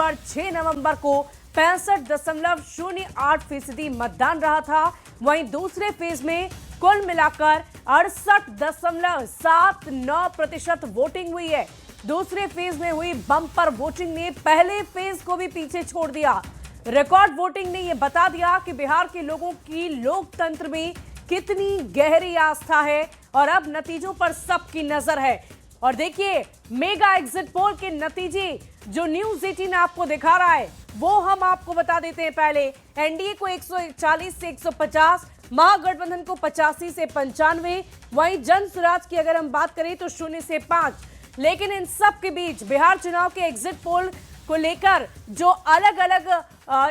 पर 6 नवंबर को 65.08% मतदान रहा था। वहीं दूसरे फेज में कुल मिलाकर 68.79% वोटिंग हुई है। दूसरे फेज में हुई बम्पर वोटिंग ने पहले फेज को भी पीछे छोड़ दिया। रिकॉर्ड वोटिंग ने यह बता दिया कि बिहार के लोगों की लोकतंत्र में कितनी गहरी आस्था है और अब नतीजों पर सबकी नजर है। और देखिए, मेगा एग्जिट पोल के नतीजे जो न्यूज़ 18 आपको दिखा रहा है वो हम आपको बता देते हैं। पहले एनडीए को 140 से 150, महागठबंधन को 85 से 95, वहीं जन स्वराज की अगर हम बात करें तो 0 से 5। लेकिन इन सब के बीच बिहार चुनाव के एग्जिट पोल को लेकर जो अलग अलग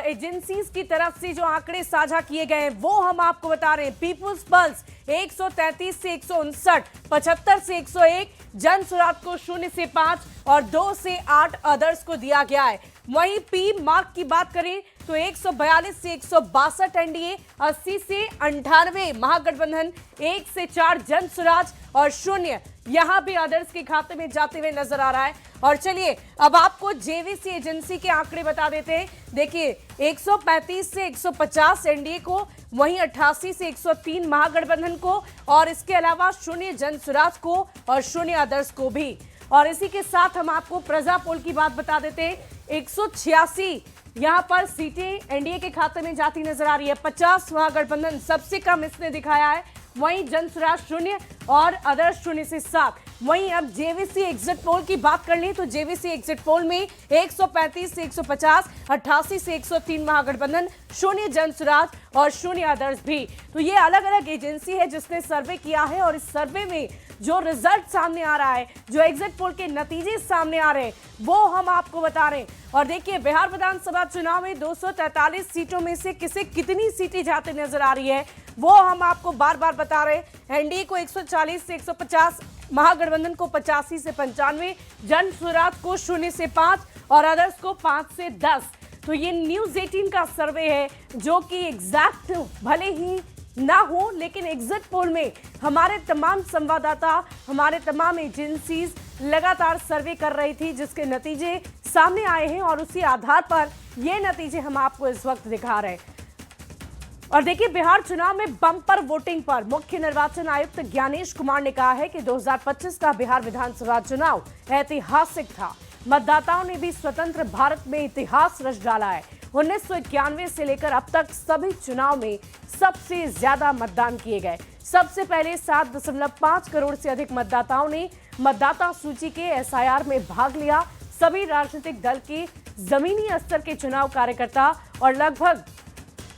एजेंसीज की तरफ से जो आंकड़े साझा किए गए हैं वो हम आपको बता रहे हैं। पीपुल्स पल्स 133 से 159, 75 से 101, जन स्वराज को 0 से 5 और 2 से 8 अदर्स को दिया गया है। वहीं पी मार्क की बात करें तो 142 से 162 एनडीए, 80 से 98 महागठबंधन, 1 से 4 जन स्वराज और 0 यहां भी अदर्स के खाते में जाते हुए नजर आ रहा है। और चलिए अब आपको जेवीसी एजेंसी के आंकड़े बता देते हैं। देखिए, 135 से 150 एनडीए को, वहीं 88 से 103 महागठबंधन को और इसके अलावा 0 जन स्वराज को और 0 अदर्स को भी। और इसी के साथ हम आपको प्रजा पोल की बात बता देते हैं। 186 यहां पर सीटें एनडीए के खाते में जाती नजर आ रही है। 50 महागठबंधन सबसे कम इसने दिखाया है, वहीं जन स्वराज 0 और अदर्स 0 से 7। वहीं अब जेवीसी एग्जिट पोल की बात कर लें तो जेवीसी एग्जिट पोल में 135 से 150, 88 से 103 महागठबंधन, 0 जन स्वराज और 0 अदर्स भी। तो ये अलग अलग एजेंसी है जिसने सर्वे किया है और इस सर्वे में जो रिजल्ट सामने आ रहा है, जो एग्जिट पोल के नतीजे सामने आ रहे हैं वो हम आपको बता रहे हैं। और देखिए, बिहार विधानसभा चुनाव में 243 सीटों में से किसे कितनी सीटें जाती नजर आ रही है वो हम आपको बार बार बता रहे हैं। एनडीए को 140 से 150, महागठबंधन को 85 से 95, जन स्वराज को 0 से 5 और अदर्स को 5 से 10। तो ये न्यूज़ 18 का सर्वे है जो कि एग्जैक्ट भले ही ना हो, लेकिन एग्जिट पोल में हमारे तमाम संवाददाता, हमारे तमाम एजेंसीज लगातार सर्वे कर रही थी जिसके नतीजे सामने आए हैं और उसी आधार पर ये नतीजे हम आपको इस वक्त दिखा रहे हैं। और देखिए, बिहार चुनाव में बम्पर वोटिंग पर मुख्य निर्वाचन आयुक्त ज्ञानेश कुमार ने कहा है कि 2025 का बिहार विधानसभा चुनाव ऐतिहासिक था। मतदाताओं ने भी स्वतंत्र भारत में इतिहास रच डाला है। 1991 से लेकर अब तक सभी चुनाव में सबसे ज्यादा मतदान किए गए। सबसे पहले 7.5 करोड़ से अधिक मतदाताओं ने मतदाता सूची के एसआईआर में भाग लिया। सभी राजनीतिक दल के जमीनी स्तर के चुनाव कार्यकर्ता और लगभग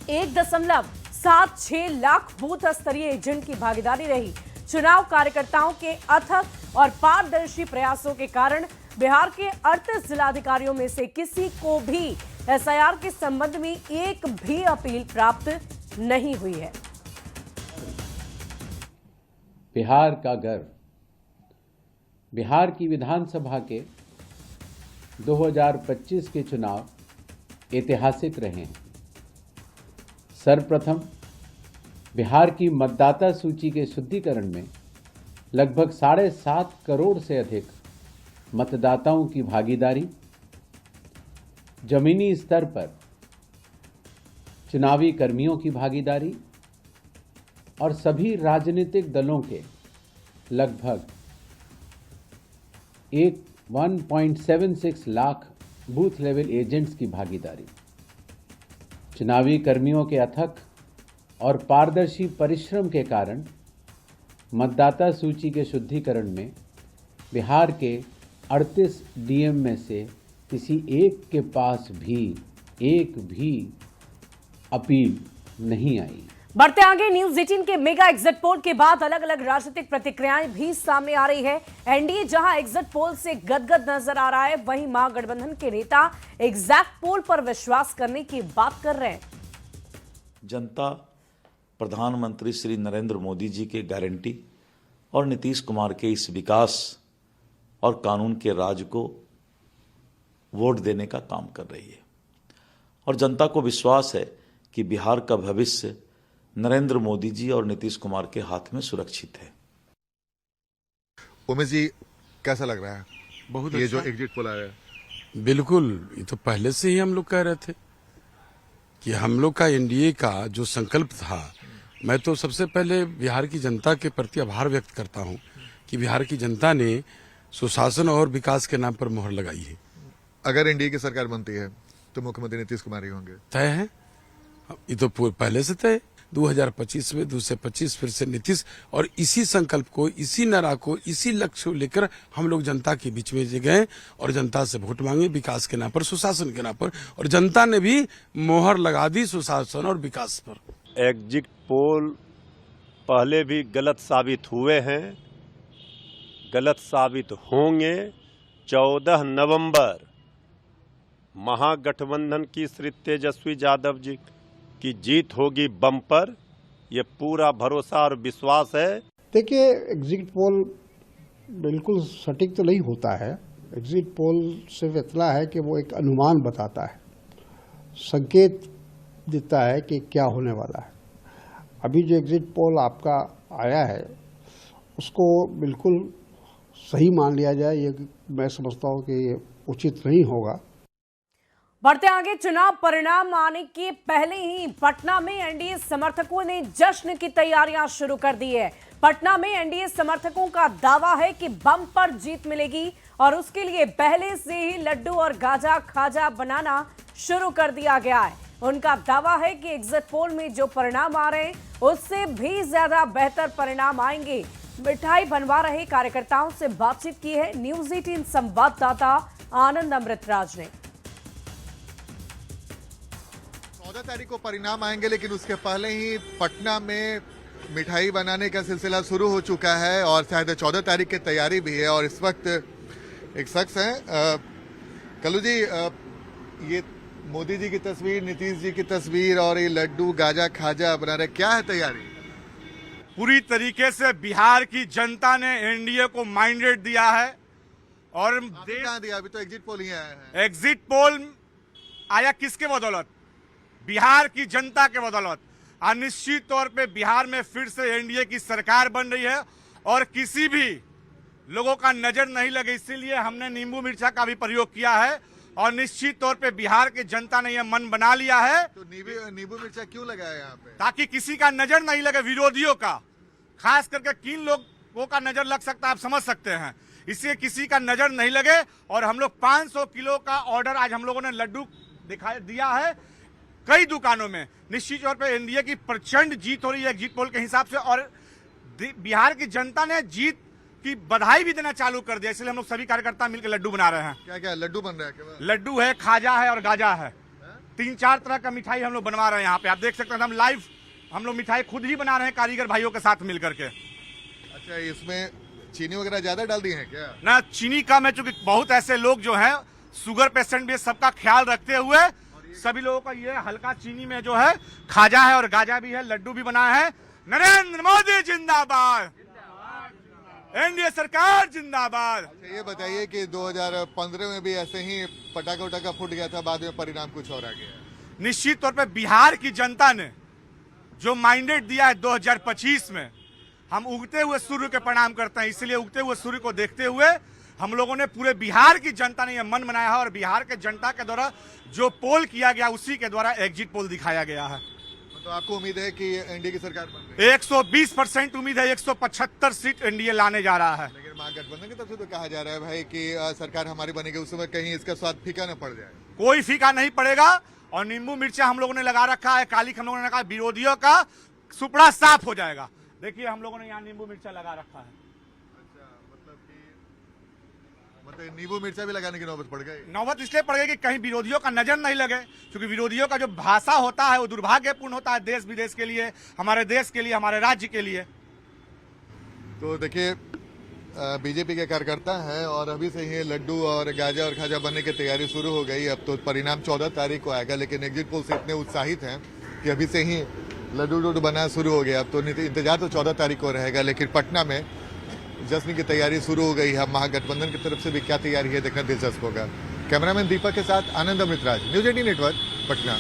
1.76 लाख बूथ स्तरीय एजेंट की भागीदारी रही। चुनाव कार्यकर्ताओं के अथक और पारदर्शी प्रयासों के कारण बिहार के 38 जिलाधिकारियों में से किसी को भी एसआईआर के संबंध में एक भी अपील प्राप्त नहीं हुई है। बिहार का गर्व, बिहार की विधानसभा के 2025 के चुनाव ऐतिहासिक रहे हैं। सर्वप्रथम बिहार की मतदाता सूची के शुद्धिकरण में लगभग 7.5 करोड़ से अधिक मतदाताओं की भागीदारी, जमीनी स्तर पर चुनावी कर्मियों की भागीदारी और सभी राजनीतिक दलों के लगभग 1.76 लाख बूथ लेवल एजेंट्स की भागीदारी, चुनावी कर्मियों के अथक और पारदर्शी परिश्रम के कारण मतदाता सूची के शुद्धिकरण में बिहार के 38 डीएम में से किसी एक के पास भी एक भी अपील नहीं आई। बढ़ते आगे, न्यूज़ 18 के मेगा एग्जिट पोल के बाद अलग अलग राजनीतिक प्रतिक्रियाएं भी सामने आ रही है। एनडीए जहां एग्जिट पोल से गदगद नजर आ रहा है, वहीं महागठबंधन के नेता एग्जैक्ट पोल पर विश्वास करने की बात कर रहे हैं। जनता प्रधानमंत्री श्री नरेंद्र मोदी जी के गारंटी और नीतीश कुमार के इस विकास और कानून के राज को वोट देने का काम कर रही है और जनता को विश्वास है कि बिहार का भविष्य नरेंद्र मोदी जी और नीतीश कुमार के हाथ में सुरक्षित है। उमेश जी, कैसा लग रहा है बहुत ये अच्छा। जो एग्जिट पोल आया है? बिल्कुल, ये तो पहले से ही हम लोग कह रहे थे कि हम लोग का एनडीए का जो संकल्प था, मैं तो सबसे पहले बिहार की जनता के प्रति आभार व्यक्त करता हूं कि बिहार की जनता ने सुशासन और विकास के नाम पर मोहर लगाई है। अगर एनडीए की सरकार बनती है तो मुख्यमंत्री नीतीश कुमार ही होंगे। तय है, ये तो पहले से तय। 2025 में 225 फिर से नीतीश, और इसी संकल्प को, इसी नारा को, इसी लक्ष्य को लेकर हम लोग जनता के बीच में गए और जनता से वोट मांगे विकास के नाम पर, सुशासन के नाम पर, और जनता ने भी मोहर लगा दी सुशासन और विकास पर। एग्जिट पोल पहले भी गलत साबित हुए हैं, गलत साबित होंगे। 14 नवंबर महागठबंधन की श्री तेजस्वी यादव जी की जीत होगी बम्पर, ये पूरा भरोसा और विश्वास है। देखिए, एग्जिट पोल बिल्कुल सटीक तो नहीं होता है। एग्जिट पोल सिर्फ इतना है कि वो एक अनुमान बताता है, संकेत देता है कि क्या होने वाला है। अभी जो एग्जिट पोल आपका आया है उसको बिल्कुल सही मान लिया जाए, ये मैं समझता हूँ कि ये उचित नहीं होगा। बढ़ते आगे, चुनाव परिणाम आने के पहले ही पटना में एनडीए समर्थकों ने जश्न की तैयारियां शुरू कर दी है। पटना में एनडीए समर्थकों का दावा है कि बम्पर जीत मिलेगी और उसके लिए पहले से ही लड्डू और गाजा खाजा बनाना शुरू कर दिया गया है। उनका दावा है कि एग्जिट पोल में जो परिणाम आ रहे हैं उससे भी ज्यादा बेहतर परिणाम आएंगे। मिठाई बनवा रहे कार्यकर्ताओं से बातचीत की है न्यूज 18 संवाददाता आनंद अमृतराज ने। 14 तारीख को परिणाम आएंगे, लेकिन उसके पहले ही पटना में मिठाई बनाने का सिलसिला शुरू हो चुका है और शायद 14 तारीख की तैयारी भी है। और इस वक्त एक शख्स हैं, कल्लू जी, ये मोदी जी की तस्वीर, नीतीश जी की तस्वीर और ये लड्डू गाजा खाजा बना रहे, क्या है तैयारी? पूरी तरीके से बिहार की जनता ने एनडीए को माइंडेड दिया है। और कहाँ दिया? अभी तो एग्जिट पोल ही आया है। एग्जिट पोल आया किसके बदौलत? बिहार की जनता के बदौलत। अनिश्चित तौर पे बिहार में फिर से एनडीए की सरकार बन रही है और किसी भी लोगों का नजर नहीं लगे, इसीलिए हमने नींबू मिर्चा का भी प्रयोग किया है। और निश्चित तौर पे बिहार की जनता ने यह मन बना लिया है। तो नींबू मिर्चा क्यों लगाया यहाँ पे? ताकि किसी का नजर नहीं लगे, विरोधियों का, खास करके किन लोगों का नजर लग सकता है आप समझ सकते हैं। इसलिए किसी का नजर नहीं लगे। और हम लोग 500 किलो का ऑर्डर आज हम लोगों ने लड्डू दिखाई दिया है कई दुकानों में। निश्चित तौर पे एनडीए की प्रचंड जीत हो रही है एग्जिट पोल के हिसाब से, और बिहार की जनता ने जीत की बधाई भी देना चालू कर दिया। इसलिए हम लोग सभी कार्यकर्ता मिलकर लड्डू बना रहे हैं। क्या क्या लड्डू बन रहा है? केवल लड्डू है, खाजा है और गाजा है। 3-4 तरह का मिठाई हम लोग बनवा रहे हैं यहाँ पे, आप देख सकते हैं। हम लाइव हम लोग मिठाई खुद ही बना रहे हैं कारीगर भाइयों के साथ मिलकर के। अच्छा, इसमें चीनी वगैरह ज्यादा डाल दी है क्या? ना, चीनी कम है, चूंकि बहुत ऐसे लोग जो हैं शुगर पेशेंट भी, सबका ख्याल रखते हुए सभी लोगों का ये हल्का चीनी में जो है खाजा है और गाजा भी है, लड्डू भी बनाया है। नरेंद्र मोदी जिंदाबाद, एनडीए सरकार जिंदाबाद। अच्छा, ये बताइए कि 2015 में भी ऐसे ही पटाखा उटाखा फूट गया था, बाद में परिणाम कुछ और आ गया। निश्चित तौर पे बिहार की जनता ने जो माइंडेड दिया है 2025 में, हम उगते हुए सूर्य के प्रणाम करते हैं। इसलिए उगते हुए सूर्य को देखते हुए हम लोगों ने, पूरे बिहार की जनता ने यह मन बनाया है और बिहार के जनता के द्वारा जो पोल किया गया उसी के द्वारा एग्जिट पोल दिखाया गया है। तो आपको उम्मीद है कि एनडीए की सरकार बन रही है? 120% उम्मीद है। 175 सीट एनडीए लाने जा रहा है। लेकिन महागठबंधन की तरफ से तो कहा जा रहा है भाई कि सरकार हमारी बनेगी, उस समय कहीं इसका स्वाद फीका न पड़ जाए। कोई फीका नहीं पड़ेगा। और नींबू मिर्चा हम लोगों ने लगा रखा है, काली हम लोगों ने लगा, विरोधियों का सुपड़ा साफ हो जाएगा। देखिए हम लोगों ने यहाँ नींबू मिर्चा लगा रखा है। मतलब नींबू मिर्चा भी लगाने की नौबत पड़ गई। नौबत इसलिए पड़ गई कि कहीं विरोधियों का नजर नहीं लगे, क्योंकि विरोधियों का जो भाषा होता है वो दुर्भाग्यपूर्ण होता है देश विदेश के लिए, हमारे देश के लिए, हमारे राज्य के लिए। तो देखिए, बीजेपी के कार्यकर्ता हैं और अभी से ही लड्डू और गाजा और खाजा बनने की तैयारी शुरू हो गई। अब तो परिणाम 14 तारीख को आएगा, लेकिन एग्जिट पोल से इतने उत्साहित हैं कि अभी से ही लड्डू बनाना शुरू हो गया। अब तो इंतजार तो 14 तारीख को रहेगा, लेकिन पटना में जश्न की तैयारी शुरू हो गई है। महागठबंधन की तरफ से भी क्या तैयारी है देखना दिलचस्प होगा। कैमरामैन दीपक के साथ आनंद अमृतराज, न्यूज 18 नेटवर्क, पटना।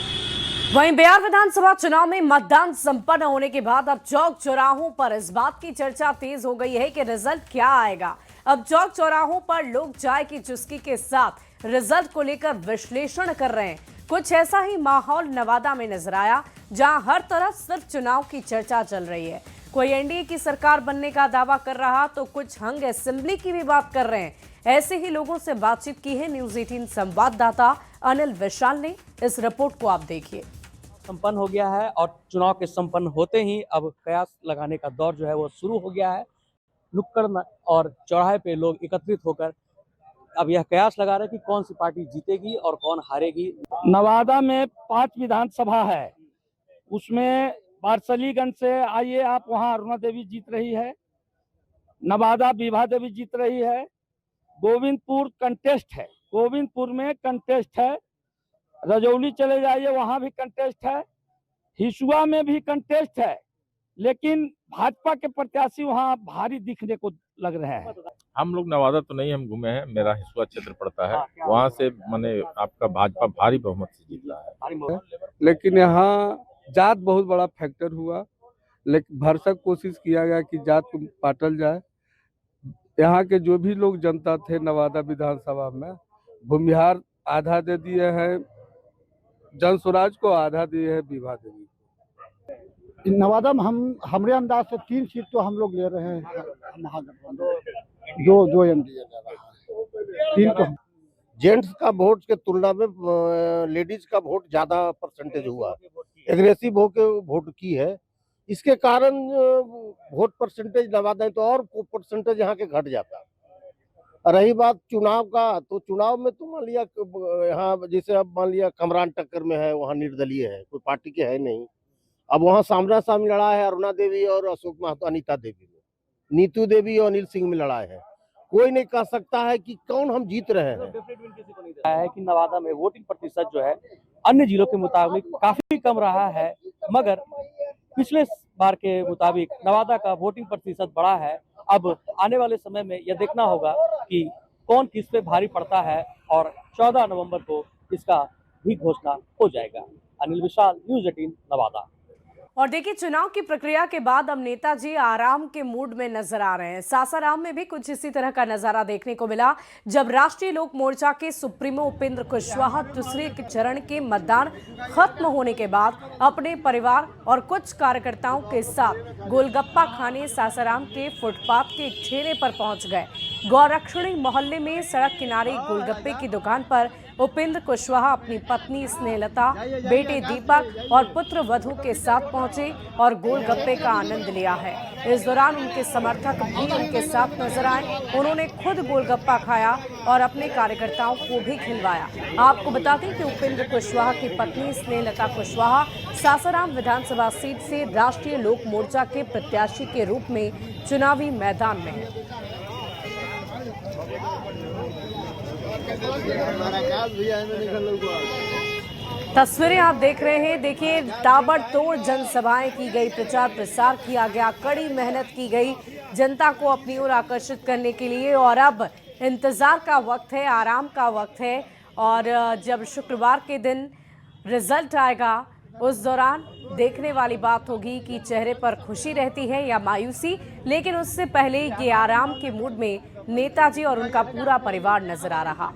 वहीं बिहार विधानसभा चुनाव में मतदान संपन्न होने के बाद अब चौक चौराहों पर इस बात की चर्चा तेज हो गई है कि रिजल्ट क्या आएगा। अब चौक चौराहों पर लोग चाय की चुस्की के साथ रिजल्ट को लेकर विश्लेषण कर रहे हैं। कुछ ऐसा ही माहौल नवादा में नजर आया, जहां हर तरफ सिर्फ चुनाव की चर्चा चल रही है। कोई एनडीए की सरकार बनने का दावा कर रहा तो कुछ हंग असेंबली की भी बात कर रहे हैं। ऐसे ही लोगों से बातचीत की है न्यूज 18 संवाददाता अनिल विशाल ने। इस रिपोर्ट को आप देखिए। संपन्न हो गया है और चुनाव के संपन्न होते ही अब कयास लगाने का दौर जो है वो शुरू हो गया है। नुक्कड़ और चौराहे पे लोग एकत्रित होकर अब यह कयास लगा रहे हैं कि कौन सी पार्टी जीतेगी और कौन हारेगी। नवादा में 5 विधानसभा है, उसमें बारसलीगंज से आइए आप, वहाँ अरुणा देवी जीत रही है, नवादा विभा देवी जीत रही है, गोविंदपुर कंटेस्ट है, गोविंदपुर में कंटेस्ट है, रजौली चले जाइए वहाँ भी कंटेस्ट है, हिसुआ में भी कंटेस्ट है, लेकिन भाजपा के प्रत्याशी वहाँ भारी दिखने को लग रहे हैं। हम लोग नवादा तो नहीं हम घूमे हैं, मेरा हिसुआ क्षेत्र पड़ता है, वहाँ से मैंने आपका भाजपा भारी बहुमत से जीत रहा है। लेकिन यहाँ जात बहुत बड़ा फैक्टर हुआ, लेकिन भरसक कोशिश किया गया कि जात को पाटल जाए। यहाँ के जो भी लोग जनता थे नवादा विधानसभा में, भूमिहार आधा दे दिए हैं, जन स्वराज को आधा दिए हैं विभा देवी। नवादा में हमरे अंदाज से 3 सीट तो हम लोग ले रहे हैं महागठबंधन, जो एनडीए ले रहा है 3 तो। जेंट्स का वोट के तुलना में लेडीज का वोट ज्यादा परसेंटेज हुआ, एग्रेसिव होके वोट की है, इसके कारण वोट परसेंटेज नवादा है तो और परसेंटेज यहाँ के घट जाता। रही बात चुनाव का, तो चुनाव में तो मान लिया यहाँ जैसे अब मान लिया कमरान टक्कर में है, वहाँ निर्दलीय है, कोई पार्टी के है नहीं। अब वहाँ सामना सामनी लड़ा है अरुणा देवी और अशोक महतो, अनीता देवी में, नीतू देवी और अनिल सिंह में लड़ा है। कोई नहीं कह सकता है कि कौन हम जीत रहे हैं। है कि नवादा में वोटिंग प्रतिशत जो है अन्य जिलों के मुताबिक काफी कम रहा है, मगर पिछले बार के मुताबिक नवादा का वोटिंग प्रतिशत बढ़ा है। अब आने वाले समय में यह देखना होगा कि कौन किस पे भारी पड़ता है और 14 नवंबर को इसका भी घोषणा हो जाएगा। अनिल विशाल, न्यूज 18 नवादा। और देखिए, चुनाव की प्रक्रिया के बाद अब नेताजी आराम के मूड में नजर आ रहे हैं। सासाराम में भी कुछ इसी तरह का नजारा देखने को मिला, जब राष्ट्रीय लोक मोर्चा के सुप्रीमो उपेंद्र कुशवाहा दूसरे चरण के मतदान खत्म होने के बाद अपने परिवार और कुछ कार्यकर्ताओं के साथ गोलगप्पा खाने सासाराम के फुटपाथ के एक ठेले पर पहुंच गए। गौरक्षणी मोहल्ले में सड़क किनारे गोलगप्पे की दुकान पर उपेंद्र कुशवाहा अपनी पत्नी स्नेहलता, बेटे दीपक और पुत्र वधू के साथ पहुंचे और गोलगप्पे का आनंद लिया है। इस दौरान उनके समर्थक भी उनके साथ नजर आए। उन्होंने खुद गोलगप्पा खाया और अपने कार्यकर्ताओं को भी खिलवाया। आपको बता दें कि उपेंद्र कुशवाहा की पत्नी स्नेहलता कुशवाहा सासाराम विधानसभा सीट से राष्ट्रीय लोक मोर्चा के प्रत्याशी के रूप में चुनावी मैदान में है। तस्वीरें आप देख रहे हैं। देखिए, ताबड़तोड़ जनसभाएं की गई, प्रचार प्रसार किया गया, कड़ी मेहनत की गई जनता को अपनी ओर आकर्षित करने के लिए। और अब इंतजार का वक्त है, आराम का वक्त है। और जब शुक्रवार के दिन रिजल्ट आएगा, उस दौरान देखने वाली बात होगी कि चेहरे पर खुशी रहती है या मायूसी। लेकिन उससे पहले ये आराम के मूड में नेताजी और उनका पूरा परिवार नजर आ रहा।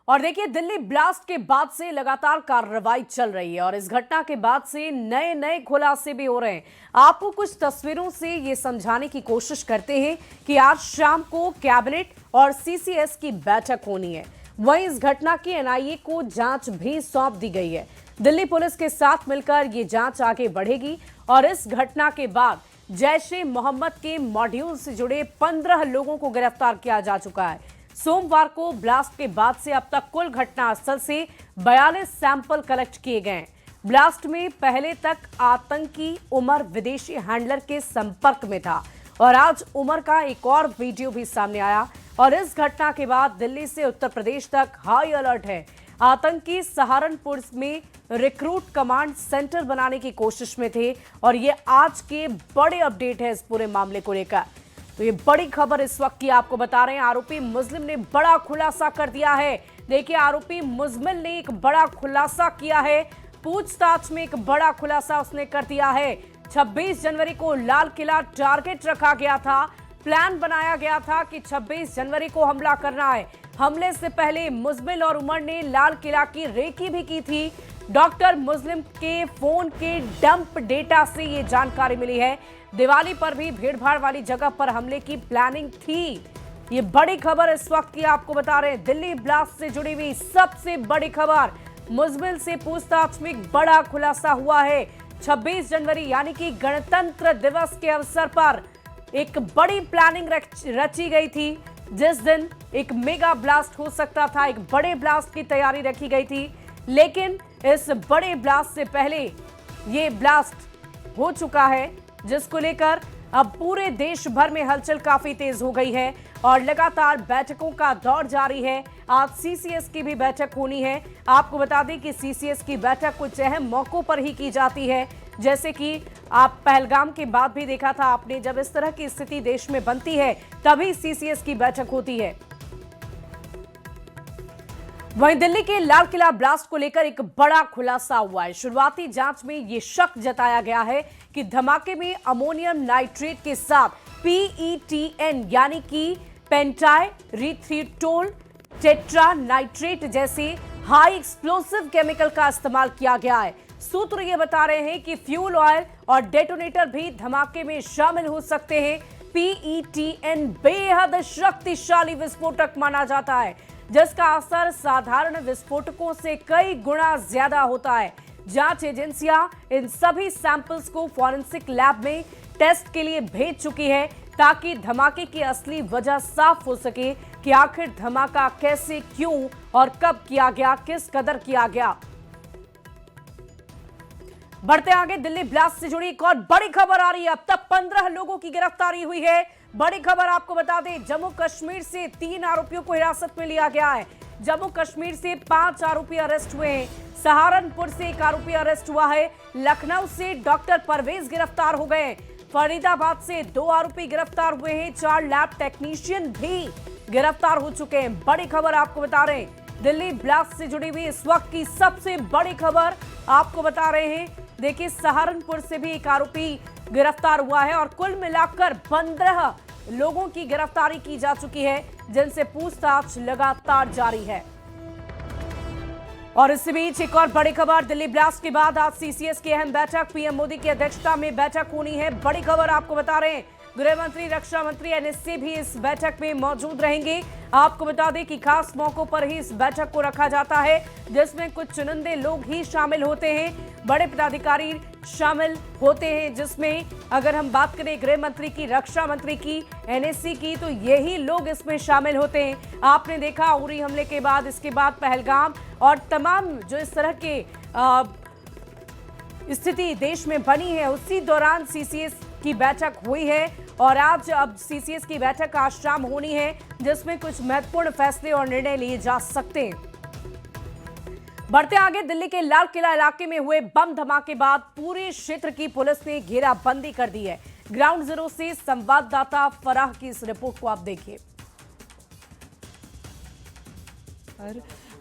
और देखिए, दिल्ली ब्लास्ट के बाद से लगातार कार्रवाई चल रही है और इस घटना के बाद से नए नए खुलासे भी हो रहे हैं। आपको कुछ तस्वीरों से ये समझाने की कोशिश करते हैं कि आज शाम को कैबिनेट और सीसीएस की बैठक होनी है। वहीं इस घटना की एनआईए को जांच भी सौंप दी गई है। दिल्ली पुलिस के साथ मिलकर ये जांच आगे बढ़ेगी और इस घटना के बाद जैश-ए-मोहम्मद के मॉड्यूल से जुड़े 15 लोगों को गिरफ्तार किया जा चुका है। सोमवार को ब्लास्ट के बाद से अब तक कुल घटना स्थल से 42 सैंपल कलेक्ट किए गए। ब्लास्ट में पहले तक आतंकी उमर विदेशी हैंडलर के संपर्क में था और आज उमर का एक और वीडियो भी सामने आया। और इस घटना के बाद दिल्ली से उत्तर प्रदेश तक हाई अलर्ट है। आतंकी सहारनपुर में रिक्रूट कमांड सेंटर बनाने की कोशिश में थे और ये आज के बड़े अपडेट है इस पूरे मामले को लेकर। तो ये बड़ी खबर इस वक्त की आपको बता रहे हैं। आरोपी मुजरिम ने बड़ा खुलासा कर दिया है। देखिए, आरोपी मुजमिल ने एक बड़ा खुलासा किया है। पूछताछ में एक बड़ा खुलासा उसने कर दिया है। 26 जनवरी को लाल किला टारगेट रखा गया था। प्लान बनाया गया था कि 26 जनवरी को हमला करना है। हमले से पहले मुज़मिल और उमर ने लाल किला की रेकी भी की थी। डॉक्टर मुस्लिम के फोन के डंप डेटा से ये जानकारी मिली है। दिवाली पर भी भीड़भाड़ वाली जगह पर हमले की प्लानिंग थी। ये बड़ी खबर इस वक्त की आपको बता रहे हैं। दिल्ली ब्लास्ट से जुड़ी हुई सबसे बड़ी खबर, मुज़मिल से पूछताछ में बड़ा खुलासा हुआ है। 26 जनवरी यानी कि गणतंत्र दिवस के अवसर पर एक बड़ी प्लानिंग रची गई थी। जिस दिन एक मेगा ब्लास्ट हो सकता था, एक बड़े ब्लास्ट की तैयारी रखी गई थी, लेकिन इस बड़े ब्लास्ट से पहले ये ब्लास्ट हो चुका है, जिसको लेकर अब पूरे देश भर में हलचल काफी तेज हो गई है और लगातार बैठकों का दौर जारी है। आज सीसीएस की भी बैठक होनी है। आपको बता दें कि सीसीएस की बैठक कुछ अहम मौकों पर ही की जाती है, जैसे कि आप पहलगाम के बाद भी देखा था आपने, जब इस तरह की स्थिति देश में बनती है तभी सीसीएस की बैठक होती है। वहीं दिल्ली के लाल किला ब्लास्ट को लेकर एक बड़ा खुलासा हुआ है। शुरुआती जांच में यह शक जताया गया है कि धमाके में अमोनियम नाइट्रेट के साथ PETN यानी कि पेंटाइरिथ्रिटोल टेट्रा नाइट्रेट जैसे हाई एक्सप्लोसिव केमिकल का इस्तेमाल किया गया है। सूत्र ये बता रहे हैं कि फ्यूल ऑयल और डेटोनेटर भी धमाके में शामिल हो सकते हैं। PETN बेहद शक्तिशाली विस्फोटक माना जाता है, जिसका असर साधारण विस्फोटकों से कई गुना ज्यादा होता है। जांच एजेंसियां इन सभी सैंपल्स को फॉरेंसिक लैब में टेस्ट के लिए भेज चुकी है, ताकि धमाके की असली वजह साफ हो सके कि आखिर धमाका कैसे, क्यों और कब किया गया, किस कदर किया गया। बढ़ते आगे, दिल्ली ब्लास्ट से जुड़ी एक और बड़ी खबर आ रही है। अब तक 15 लोगों की गिरफ्तारी हुई है। बड़ी खबर आपको बता दें, जम्मू कश्मीर से 3 आरोपियों को हिरासत में लिया गया है। जम्मू कश्मीर से 5 आरोपी अरेस्ट हुए हैं। सहारनपुर से 1 आरोपी अरेस्ट हुआ है। लखनऊ से डॉक्टर परवेज गिरफ्तार हो गए। फरीदाबाद से 2 आरोपी गिरफ्तार हुए हैं। 4 लैब टेक्नीशियन भी गिरफ्तार हो चुके हैं। बड़ी खबर आपको बता रहे हैं, दिल्ली ब्लास्ट से जुड़ी हुई इस वक्त की सबसे बड़ी खबर आपको बता रहे हैं। देखिए, सहारनपुर से भी 1 आरोपी गिरफ्तार हुआ है और कुल मिलाकर 15 लोगों की गिरफ्तारी की जा चुकी है, जिनसे पूछताछ लगातार जारी है। और इसी बीच एक और बड़ी खबर, दिल्ली ब्लास्ट के बाद आज सीसीएस की अहम बैठक, पीएम मोदी की अध्यक्षता में बैठक होनी है। बड़ी खबर आपको बता रहे हैं, गृह मंत्री, रक्षा मंत्री, एनएससी भी इस बैठक में मौजूद रहेंगे। आपको बता दें कि खास मौकों पर ही इस बैठक को रखा जाता है, जिसमें कुछ चुनिंदे लोग ही शामिल होते हैं, बड़े पदाधिकारी शामिल होते हैं, जिसमें अगर हम बात करें गृह मंत्री की, रक्षा मंत्री की, एनएससी की, तो यही लोग इसमें शामिल होते हैं। आपने देखा उरी हमले के बाद, इसके बाद पहलगाम और तमाम जो इस तरह के स्थिति देश में बनी है, उसी दौरान सीसीएस की बैठक हुई है। और आज अब सीसीएस की बैठक आज शाम होनी है, जिसमें कुछ महत्वपूर्ण फैसले और निर्णय लिए जा सकते हैं। बढ़ते आगे, दिल्ली के लाल किला इलाके में हुए बम धमाके बाद पूरे क्षेत्र की पुलिस ने घेराबंदी कर दी है। ग्राउंड जीरो से संवाददाता फराह की इस रिपोर्ट को आप देखिए।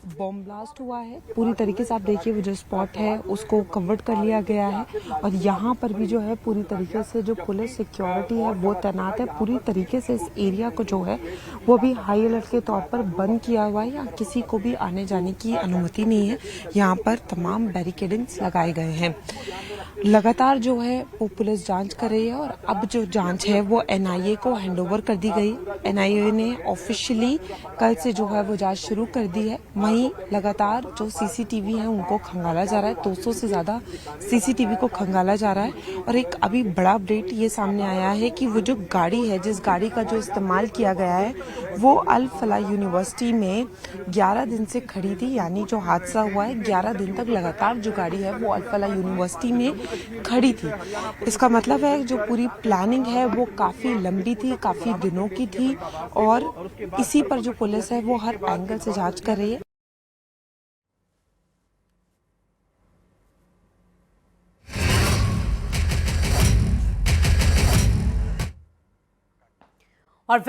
बॉम्ब ब्लास्ट हुआ है, पूरी तरीके से आप देखिए वो जो स्पॉट है उसको कवर्ड कर लिया गया है और यहाँ पर भी जो है पूरी तरीके से जो पुलिस सिक्योरिटी है वो तैनात है। पूरी तरीके से इस एरिया को जो है वो भी हाई अलर्ट के तौर पर बंद किया हुआ है, या किसी को भी आने जाने की अनुमति नहीं है। यहाँ पर तमाम बैरिकेडिंग्स लगाए गए हैं। लगातार जो है वो पुलिस जांच कर रही है और अब जो जांच है वो एनआईए को हैंडओवर कर दी गई। एनआईए ने ऑफिशियली कल से जो है वो जांच शुरू कर दी है। वहीं लगातार जो सीसीटीवी है उनको खंगाला जा रहा है, 200 से ज्यादा सीसीटीवी को खंगाला जा रहा है। और एक अभी बड़ा अपडेट ये सामने आया है कि वो जो गाड़ी है, जिस गाड़ी का जो इस्तेमाल किया गया है, वो अल फला यूनिवर्सिटी में 11 दिन से खड़ी थी। यानी जो हादसा हुआ है 11 दिन तक लगातार जो गाड़ी है वो अल फला यूनिवर्सिटी में खड़ी थी। इसका मतलब है जो पूरी प्लानिंग है वो काफी लंबी थी, काफी दिनों की थी और इसी पर जो पुलिस है वो हर एंगल से जांच कर रही है। और